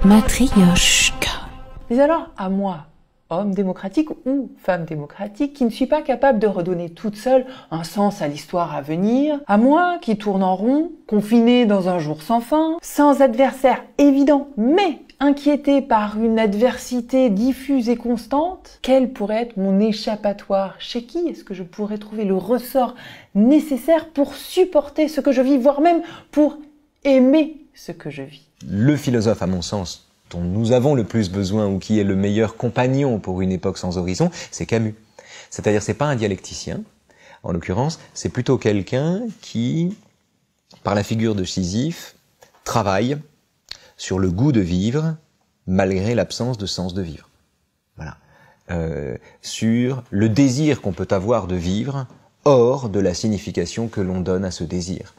Matryoshka. Mais alors, à moi, homme démocratique ou femme démocratique, qui ne suis pas capable de redonner toute seule un sens à l'histoire à venir, à moi qui tourne en rond, confiné dans un jour sans fin, sans adversaire évident, mais inquiété par une adversité diffuse et constante, quel pourrait être mon échappatoire? Chez qui est-ce que je pourrais trouver le ressort nécessaire pour supporter ce que je vis, voire même pour aimer ce que je vis? Le philosophe, à mon sens, dont nous avons le plus besoin ou qui est le meilleur compagnon pour une époque sans horizon, c'est Camus. C'est-à-dire, c'est pas un dialecticien, en l'occurrence, c'est plutôt quelqu'un qui, par la figure de Sisyphe, travaille sur le goût de vivre malgré l'absence de sens de vivre. Voilà. Sur le désir qu'on peut avoir de vivre hors de la signification que l'on donne à ce désir.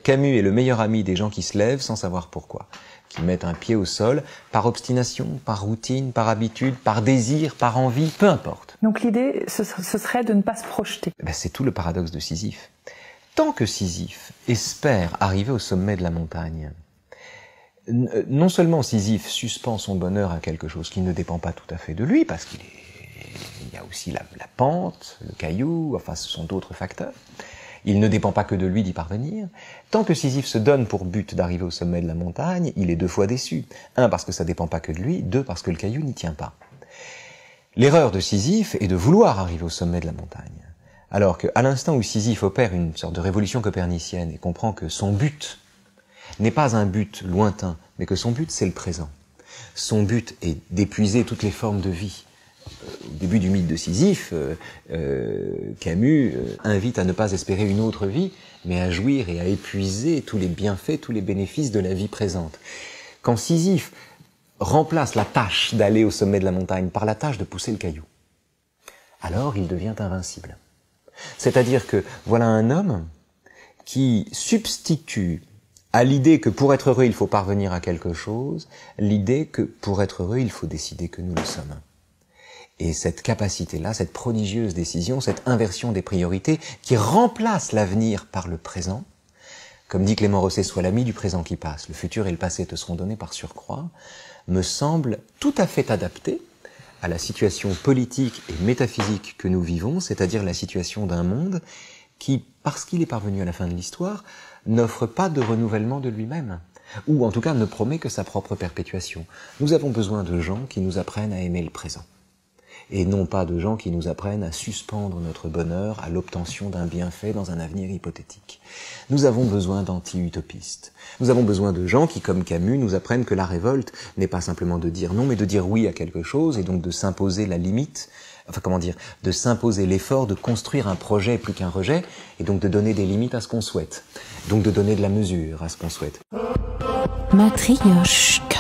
Camus est le meilleur ami des gens qui se lèvent sans savoir pourquoi, qui mettent un pied au sol par obstination, par routine, par habitude, par désir, par envie, peu importe. Donc l'idée, ce serait de ne pas se projeter. C'est tout le paradoxe de Sisyphe. Tant que Sisyphe espère arriver au sommet de la montagne, non seulement Sisyphe suspend son bonheur à quelque chose qui ne dépend pas tout à fait de lui, parce qu'il y a aussi la pente, le caillou, enfin ce sont d'autres facteurs. Il ne dépend pas que de lui d'y parvenir. Tant que Sisyphe se donne pour but d'arriver au sommet de la montagne, il est deux fois déçu. Un, parce que ça dépend pas que de lui, deux, parce que le caillou n'y tient pas. L'erreur de Sisyphe est de vouloir arriver au sommet de la montagne. Alors qu'à l'instant où Sisyphe opère une sorte de révolution copernicienne et comprend que son but n'est pas un but lointain, mais que son but c'est le présent. Son but est d'épuiser toutes les formes de vie. Au début du mythe de Sisyphe, Camus invite à ne pas espérer une autre vie, mais à jouir et à épuiser tous les bienfaits, tous les bénéfices de la vie présente. Quand Sisyphe remplace la tâche d'aller au sommet de la montagne par la tâche de pousser le caillou, alors il devient invincible. C'est-à-dire que voilà un homme qui substitue à l'idée que pour être heureux il faut parvenir à quelque chose, l'idée que pour être heureux il faut décider que nous le sommes. Et cette capacité-là, cette prodigieuse décision, cette inversion des priorités qui remplace l'avenir par le présent, comme dit Clément Rosset, sois l'ami du présent qui passe, le futur et le passé te seront donnés par surcroît, me semble tout à fait adapté à la situation politique et métaphysique que nous vivons, c'est-à-dire la situation d'un monde qui, parce qu'il est parvenu à la fin de l'histoire, n'offre pas de renouvellement de lui-même, ou en tout cas ne promet que sa propre perpétuation. Nous avons besoin de gens qui nous apprennent à aimer le présent. Et non pas de gens qui nous apprennent à suspendre notre bonheur à l'obtention d'un bienfait dans un avenir hypothétique. Nous avons besoin d'anti-utopistes. Nous avons besoin de gens qui, comme Camus, nous apprennent que la révolte n'est pas simplement de dire non, mais de dire oui à quelque chose, et donc de s'imposer la limite, de s'imposer l'effort de construire un projet plus qu'un rejet, et donc de donner des limites à ce qu'on souhaite. Donc de donner de la mesure à ce qu'on souhaite. Matryoshka.